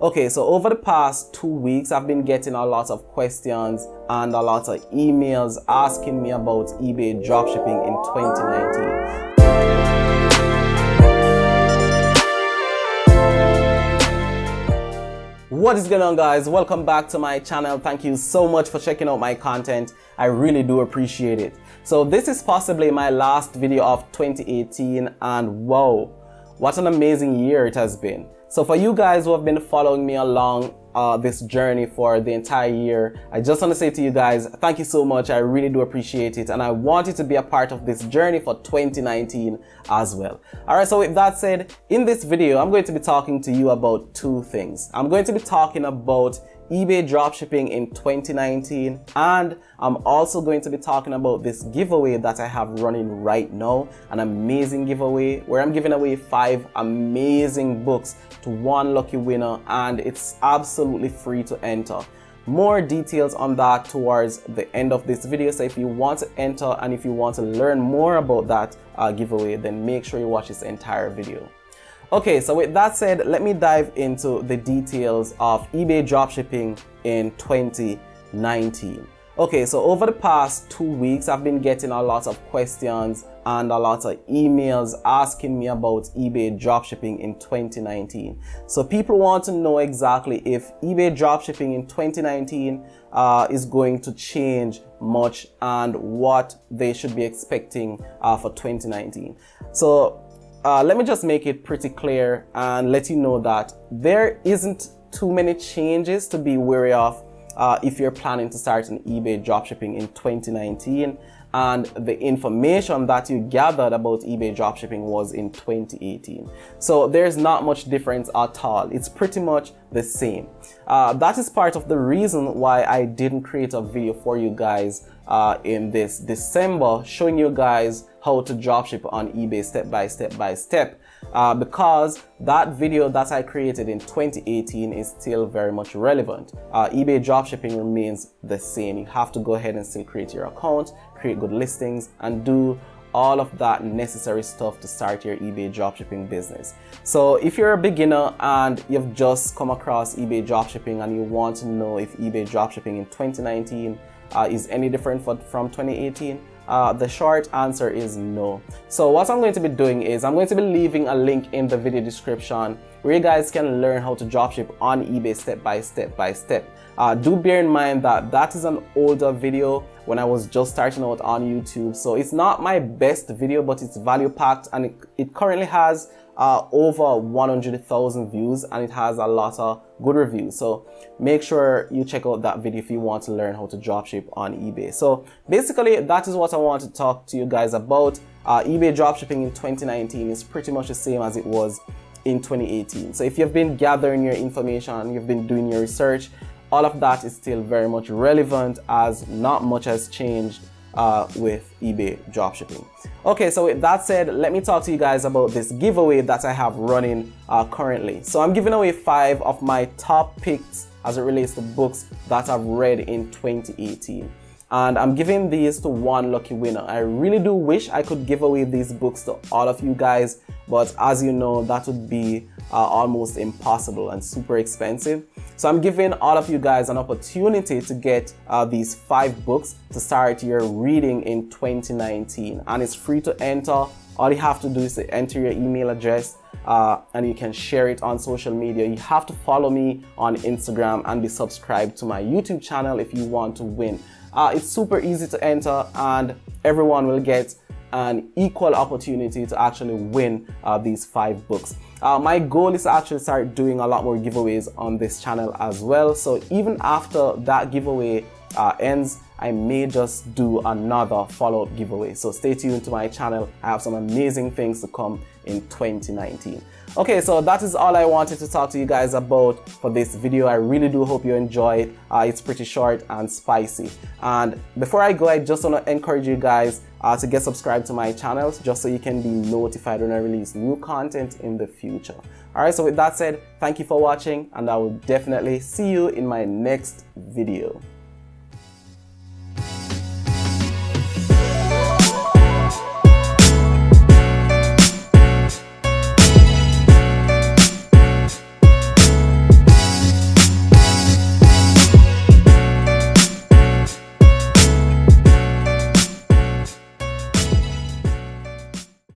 Okay, so over the past 2 weeks, I've been getting a lot of questions and a lot of emails asking me about eBay dropshipping in 2019. What is going on, guys? Welcome back to my channel. Thank you so much for checking out my content. I really do appreciate it. So this is possibly my last video of 2018, and wow, what an amazing year it has been. So for you guys who have been following me along this journey for the entire year, I just want to say to you guys, thank you so much. I really do appreciate it, and I want you to be a part of this journey for 2019 as well. Alright, so with that said, in this video, I'm going to be talking to you about two things. I'm going to be talking about eBay dropshipping in 2019, and I'm also going to be talking about this giveaway that I have running right now, an amazing giveaway where I'm giving away 5 amazing books to one lucky winner, and it's absolutely free to enter. More details on that towards the end of this video, so if you want to enter and if you want to learn more about that giveaway, then make sure you watch this entire video. Okay, so with that said, let me dive into the details of eBay dropshipping in 2019. Okay, so over the past 2 weeks, I've been getting a lot of questions and a lot of emails asking me about eBay dropshipping in 2019. So people want to know exactly if eBay dropshipping in 2019 is going to change much and what they should be expecting for 2019. So let me just make it pretty clear and let you know that there isn't too many changes to be wary of if you're planning to start an eBay dropshipping in 2019, and the information that you gathered about eBay dropshipping was in 2018. So there's not much difference at all. It's pretty much the same. That is part of the reason why I didn't create a video for you guys in this December showing you guys how to dropship on eBay step by step, because that video that I created in 2018 is still very much relevant. eBay dropshipping remains the same. You have to go ahead and still create your account, create good listings, and do all of that necessary stuff to start your eBay dropshipping business. So if you're a beginner and you've just come across eBay dropshipping and you want to know if eBay dropshipping in 2019 is any different from 2018, the short answer is no. So what I'm going to be doing is I'm going to be leaving a link in the video description where you guys can learn how to dropship on eBay step by step. Do bear in mind that that is an older video when I was just starting out on YouTube. So it's not my best video, but it's value packed, and it currently has over 100,000 views, and it has a lot of good reviews. So make sure you check out that video if you want to learn how to dropship on eBay. So basically, that is what I want to talk to you guys about. eBay dropshipping in 2019 is pretty much the same as it was in 2018. So if you've been gathering your information, you've been doing your research, all of that is still very much relevant, as not much has changed with eBay dropshipping. Okay, so with that said, let me talk to you guys about this giveaway that I have running currently. So I'm giving away 5 of my top picks as it relates to books that I've read in 2018. And I'm giving these to one lucky winner. I really do wish I could give away these books to all of you guys, but as you know, that would be almost impossible and super expensive. So I'm giving all of you guys an opportunity to get these 5 books to start your reading in 2019, and it's free to enter. All you have to do is to enter your email address, and you can share it on social media. You have to follow me on Instagram and be subscribed to my YouTube channel if you want to win. It's super easy to enter, and everyone will get an equal opportunity to actually win these 5 books. My goal is to actually start doing a lot more giveaways on this channel as well. So even after that giveaway ends, I may just do another follow-up giveaway. So stay tuned to my channel. I have some amazing things to come in 2019. Okay, so that is all I wanted to talk to you guys about for this video. I really do hope you enjoy it. It's pretty short and spicy. And before I go, I just want to encourage you guys to get subscribed to my channel, just so you can be notified when I release new content in the future. Alright, so with that said, thank you for watching, and I will definitely see you in my next video.